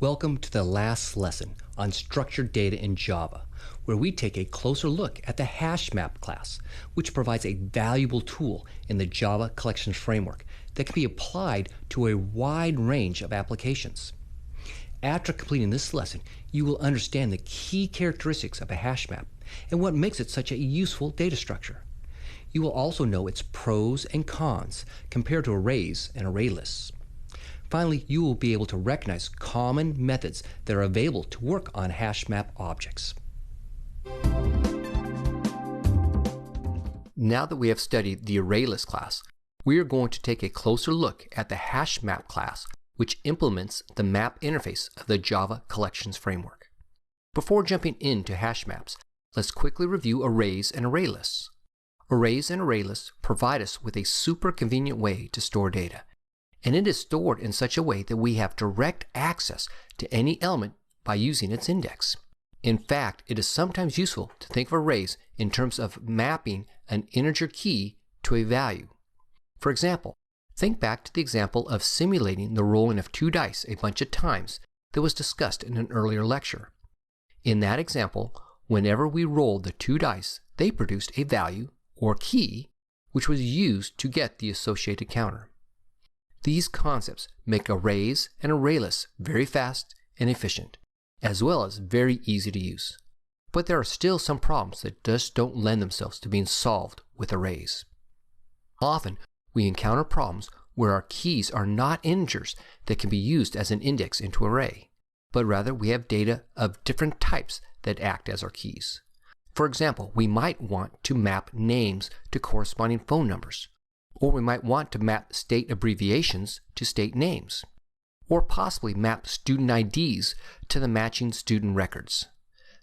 Welcome to the last lesson on structured data in Java, where we take a closer look at the HashMap class, which provides a valuable tool in the Java collections framework that can be applied to a wide range of applications. After completing this lesson, you will understand the key characteristics of a HashMap and what makes it such a useful data structure. You will also know its pros and cons compared to arrays and array lists. Finally, you will be able to recognize common methods that are available to work on HashMap objects. Now that we have studied the ArrayList class, we are going to take a closer look at the HashMap class, which implements the map interface of the Java collections framework. Before jumping into HashMaps, let's quickly review arrays and array lists. Arrays and array lists provide us with a super convenient way to store data, and it is stored in such a way that we have direct access to any element by using its index. In fact, it is sometimes useful to think of arrays in terms of mapping an integer key to a value. For example, think back to the example of simulating the rolling of two dice a bunch of times that was discussed in an earlier lecture. In that example, whenever we rolled the two dice, they produced a value or key which was used to get the associated counter. These concepts make arrays and array lists very fast and efficient, as well as very easy to use. But there are still some problems that just don't lend themselves to being solved with arrays. Often, we encounter problems where our keys are not integers that can be used as an index into an array, but rather we have data of different types that act as our keys. For example, we might want to map names to corresponding phone numbers, or we might want to map state abbreviations to state names, or possibly map student IDs to the matching student records.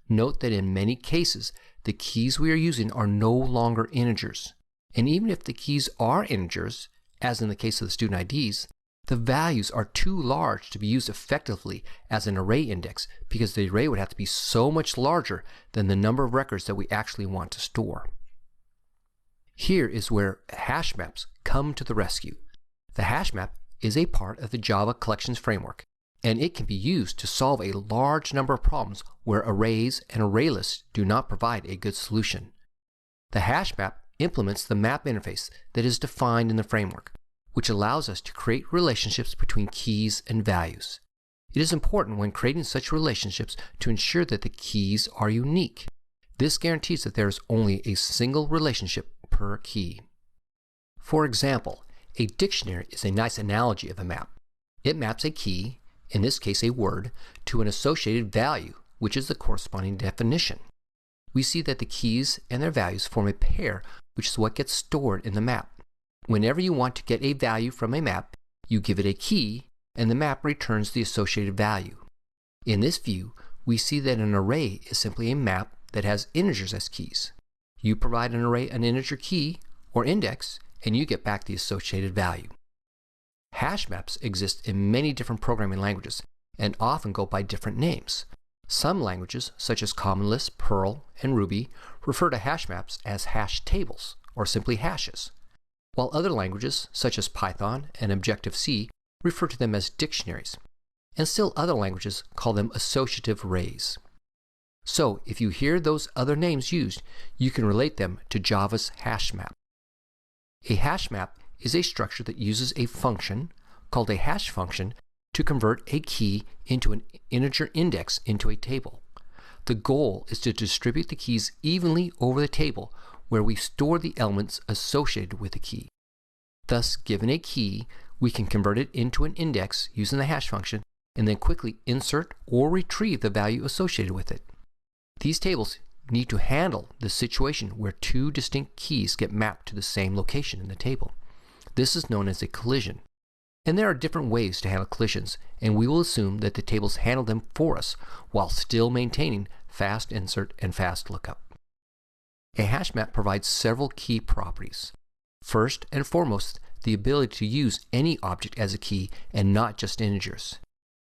Note that in many cases, the keys we are using are no longer integers, and even if the keys are integers, as in the case of the student IDs, the values are too large to be used effectively as an array index because the array would have to be so much larger than the number of records that we actually want to store. Here is where HashMaps come to the rescue. The HashMap is a part of the Java collections framework, and it can be used to solve a large number of problems where arrays and array lists do not provide a good solution. The HashMap implements the map interface that is defined in the framework, which allows us to create relationships between keys and values. It is important when creating such relationships to ensure that the keys are unique. This guarantees that there is only a single relationship per key. For example, a dictionary is a nice analogy of a map. It maps a key, in this case a word, to an associated value, which is the corresponding definition. We see that the keys and their values form a pair, which is what gets stored in the map. Whenever you want to get a value from a map, you give it a key, and the map returns the associated value. In this view, we see that an array is simply a map that has integers as keys. You provide an array an integer key or index, and you get back the associated value. Hash maps exist in many different programming languages and often go by different names. Some languages, such as Common Lisp, Perl, and Ruby, refer to hash maps as hash tables or simply hashes, while other languages, such as Python and Objective-C, refer to them as dictionaries, and still other languages call them associative arrays. So, if you hear those other names used, you can relate them to Java's hash map. A hash map is a structure that uses a function, called a hash function, to convert a key into an integer index into a table. The goal is to distribute the keys evenly over the table where we store the elements associated with the key. Thus, given a key, we can convert it into an index using the hash function and then quickly insert or retrieve the value associated with it. These tables need to handle the situation where two distinct keys get mapped to the same location in the table. This is known as a collision. And there are different ways to handle collisions, and we will assume that the tables handle them for us while still maintaining fast insert and fast lookup. A hash map provides several key properties. First and foremost, the ability to use any object as a key and not just integers.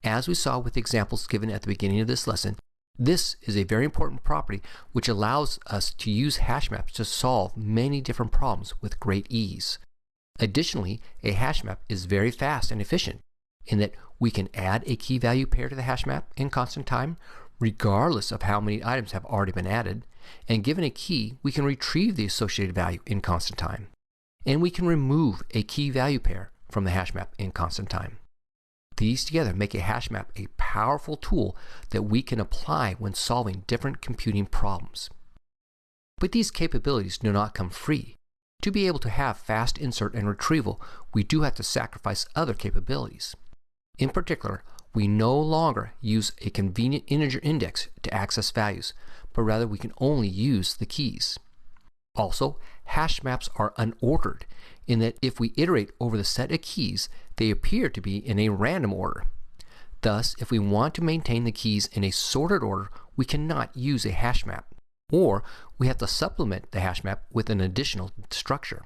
As we saw with the examples given at the beginning of this lesson, this is a very important property which allows us to use hash maps to solve many different problems with great ease. Additionally, a hash map is very fast and efficient in that we can add a key value pair to the hash map in constant time, regardless of how many items have already been added, and given a key, we can retrieve the associated value in constant time. And we can remove a key value pair from the hash map in constant time. These together make a hash map a powerful tool that we can apply when solving different computing problems. But these capabilities do not come free. To be able to have fast insert and retrieval, we do have to sacrifice other capabilities. In particular, we no longer use a convenient integer index to access values, but rather we can only use the keys. Also, hash maps are unordered in that if we iterate over the set of keys, they appear to be in a random order. Thus, if we want to maintain the keys in a sorted order, we cannot use a hash map, or we have to supplement the hash map with an additional structure.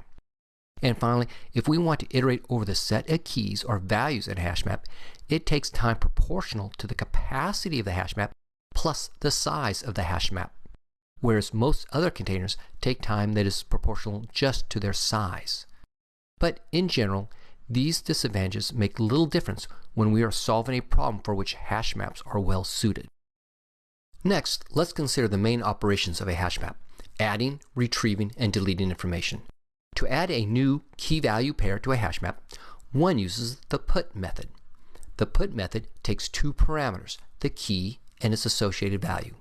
And finally, if we want to iterate over the set of keys or values in a hash map, it takes time proportional to the capacity of the hash map plus the size of the hash map, whereas most other containers take time that is proportional just to their size. But in general, these disadvantages make little difference when we are solving a problem for which hash maps are well suited. Next, let's consider the main operations of a hash map: adding, retrieving, and deleting information. To add a new key value pair to a hash map, one uses the put method. The put method takes two parameters, the key and its associated value.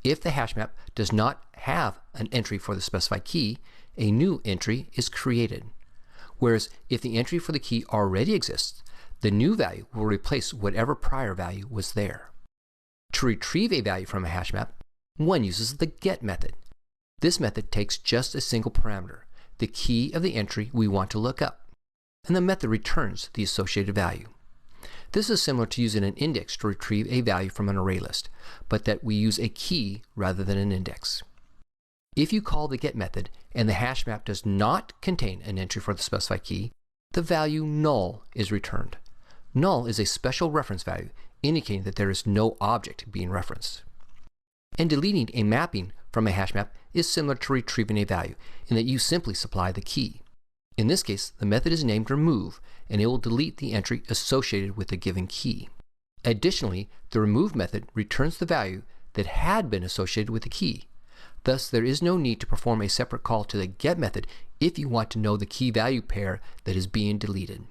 If the hash map does not have an entry for the specified key, a new entry is created. Whereas if the entry for the key already exists, the new value will replace whatever prior value was there. To retrieve a value from a hash map, one uses the get method. This method takes just a single parameter, the key of the entry we want to look up, and the method returns the associated value. This is similar to using an index to retrieve a value from an array list, but that we use a key rather than an index. If you call the get method and the hash map does not contain an entry for the specified key, the value null is returned. Null is a special reference value indicating that there is no object being referenced. And deleting a mapping from a hash map is similar to retrieving a value in that you simply supply the key. In this case, the method is named remove, and it will delete the entry associated with the given key. Additionally, the remove method returns the value that had been associated with the key. Thus, there is no need to perform a separate call to the get method if you want to know the key value pair that is being deleted.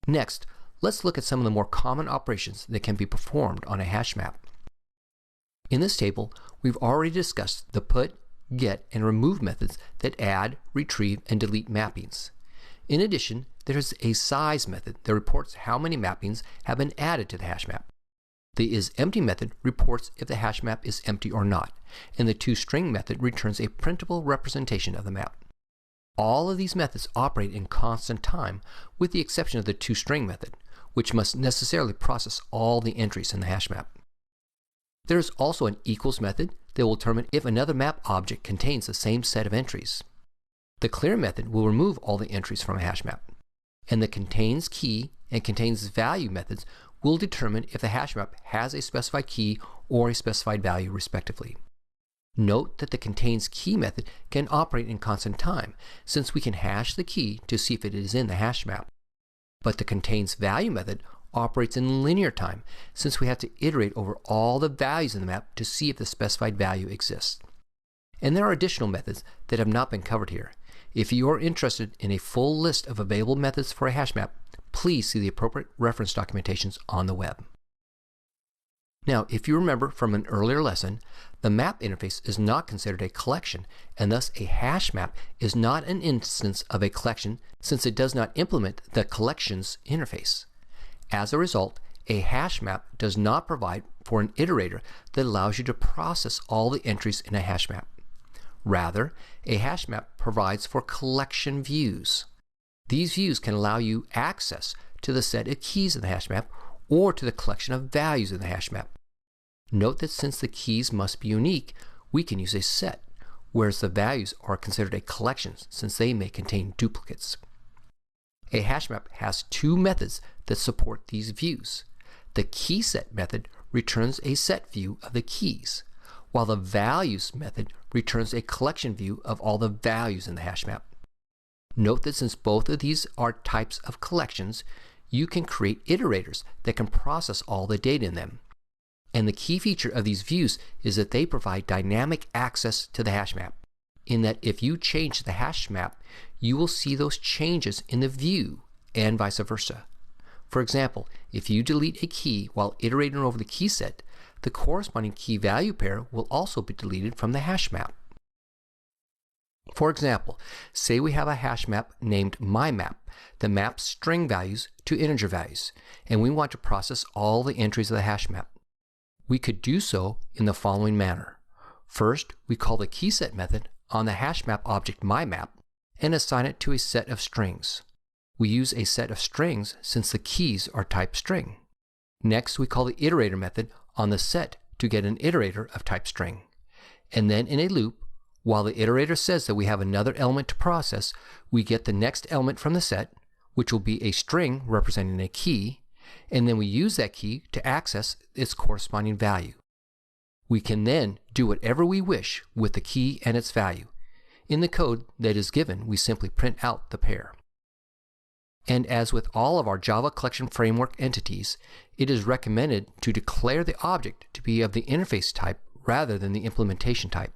Next, let's look at some of the more common operations that can be performed on a hash map. In this table, we've already discussed the put, get, and remove methods that add, retrieve, and delete mappings. In addition, there is a size method that reports how many mappings have been added to the hash map. The isEmpty method reports if the hash map is empty or not, and the toString method returns a printable representation of the map. All of these methods operate in constant time, with the exception of the toString method, which must necessarily process all the entries in the hash map. There is also an equals method that will determine if another map object contains the same set of entries. The clear method will remove all the entries from a hash map, and the contains key and contains value methods will determine if the hash map has a specified key or a specified value respectively. Note that the contains key method can operate in constant time, since we can hash the key to see if it is in the hash map. But the contains value method operates in linear time, since we have to iterate over all the values in the map to see if the specified value exists. And there are additional methods that have not been covered here. If you are interested in a full list of available methods for a hash map, please see the appropriate reference documentations on the web. Now, if you remember from an earlier lesson, the map interface is not considered a collection, and thus a hash map is not an instance of a collection since it does not implement the collections interface. As a result, a hash map does not provide for an iterator that allows you to process all the entries in a hash map. Rather, a hash map provides for collection views. These views can allow you access to the set of keys in the hash map or to the collection of values in the hash map. Note that since the keys must be unique, we can use a set, whereas the values are considered a collection since they may contain duplicates. A hash map has two methods that support these views. The keySet method returns a set view of the keys, while the values method returns a collection view of all the values in the hash map. Note that since both of these are types of collections, you can create iterators that can process all the data in them. And the key feature of these views is that they provide dynamic access to the hash map, in that if you change the hash map, you will see those changes in the view and vice versa. For example, if you delete a key while iterating over the key set, the corresponding key value pair will also be deleted from the hash map. For example, say we have a hash map named MyMap that maps string values to integer values, and we want to process all the entries of the hash map. We could do so in the following manner. First, we call the keyset method on the hash map object MyMap and assign it to a set of strings. We use a set of strings since the keys are type string. Next, we call the iterator method on the set to get an iterator of type string. And then in a loop, while the iterator says that we have another element to process, we get the next element from the set, which will be a string representing a key, and then we use that key to access its corresponding value. We can then do whatever we wish with the key and its value. In the code that is given, we simply print out the pair. And as with all of our Java Collection Framework entities, it is recommended to declare the object to be of the interface type rather than the implementation type.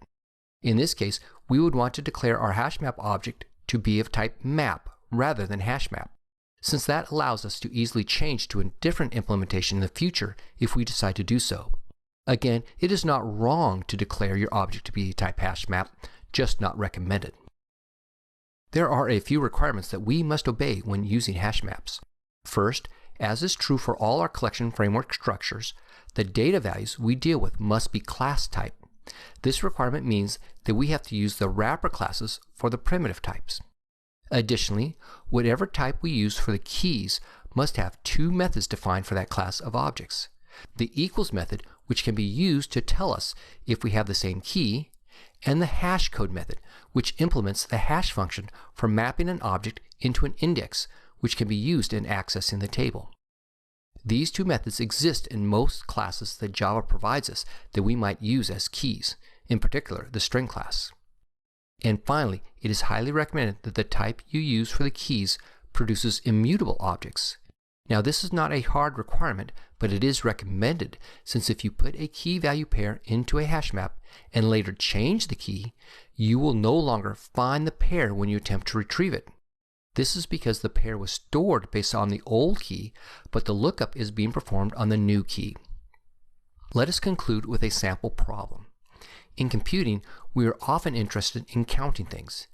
In this case, we would want to declare our hashmap object to be of type map rather than hashmap, since that allows us to easily change to a different implementation in the future if we decide to do so. Again, it is not wrong to declare your object to be type hashmap, just not recommended. There are a few requirements that we must obey when using hash maps. First, as is true for all our collection framework structures, the data values we deal with must be class type. This requirement means that we have to use the wrapper classes for the primitive types. Additionally, whatever type we use for the keys must have two methods defined for that class of objects. The equals method, which can be used to tell us if we have the same key, and the hash code method, which implements the hash function for mapping an object into an index, which can be used in accessing the table. These two methods exist in most classes that Java provides us that we might use as keys, in particular the string class. And finally, it is highly recommended that the type you use for the keys produces immutable objects. Now, this is not a hard requirement, but it is recommended, since if you put a key value pair into a hash map and later change the key, you will no longer find the pair when you attempt to retrieve it. This is because the pair was stored based on the old key, but the lookup is being performed on the new key. Let us conclude with a sample problem. In computing, we are often interested in counting things.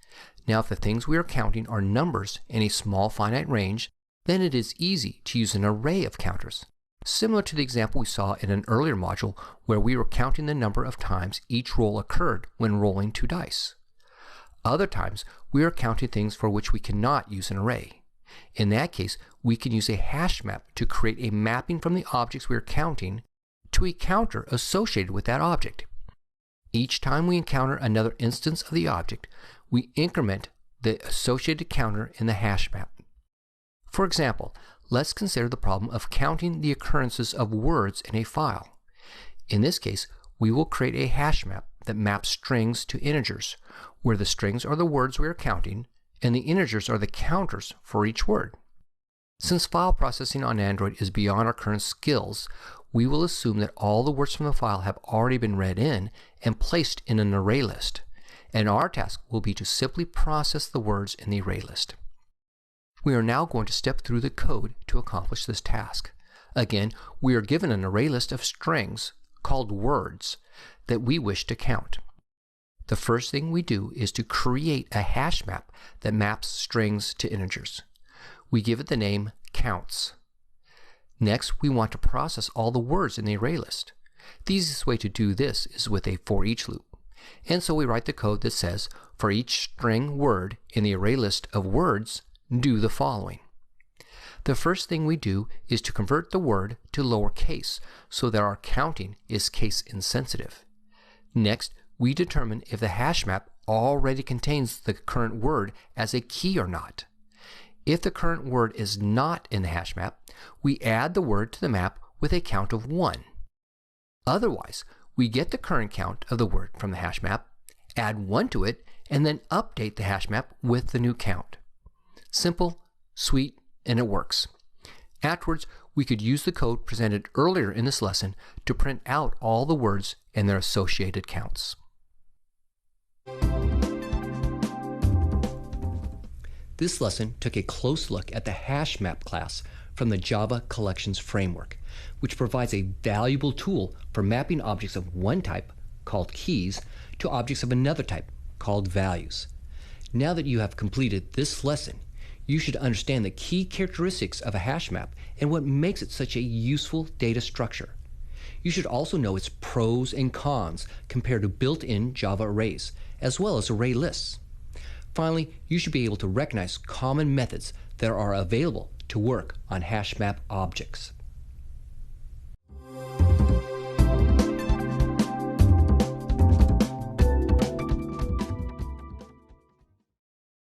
Now, if the things we are counting are numbers in a small finite range, then it is easy to use an array of counters, similar to the example we saw in an earlier module where we were counting the number of times each roll occurred when rolling 2 dice. Other times, we are counting things for which we cannot use an array. In that case, we can use a hash map to create a mapping from the objects we are counting to a counter associated with that object. Each time we encounter another instance of the object, we increment the associated counter in the hash map. For example, let's consider the problem of counting the occurrences of words in a file. In this case, we will create a hash map that maps strings to integers, where the strings are the words we are counting, and the integers are the counters for each word. Since file processing on Android is beyond our current skills, we will assume that all the words from the file have already been read in and placed in an array list, and our task will be to simply process the words in the array list. We are now going to step through the code to accomplish this task. Again, we are given an array list of strings called words that we wish to count. The first thing we do is to create a hash map that maps strings to integers. We give it the name counts. Next, we want to process all the words in the array list. The easiest way to do this is with a for each loop. And so we write the code that says, for each string word in the array list of words, do the following. The first thing we do is to convert the word to lowercase so that our counting is case insensitive. Next, we determine if the hash map already contains the current word as a key or not. If the current word is not in the hash map, we add the word to the map with a count of 1. Otherwise, we get the current count of the word from the hash map, add 1 to it, and then update the hash map with the new count. Simple, sweet, and it works. Afterwards, we could use the code presented earlier in this lesson to print out all the words and their associated counts. This lesson took a close look at the hash map class from the Java Collections Framework, which provides a valuable tool for mapping objects of one type, called keys, to objects of another type, called values. Now that you have completed this lesson, you should understand the key characteristics of a hash map and what makes it such a useful data structure. You should also know its pros and cons compared to built-in Java arrays, as well as array lists. Finally, you should be able to recognize common methods that are available to work on hash map objects.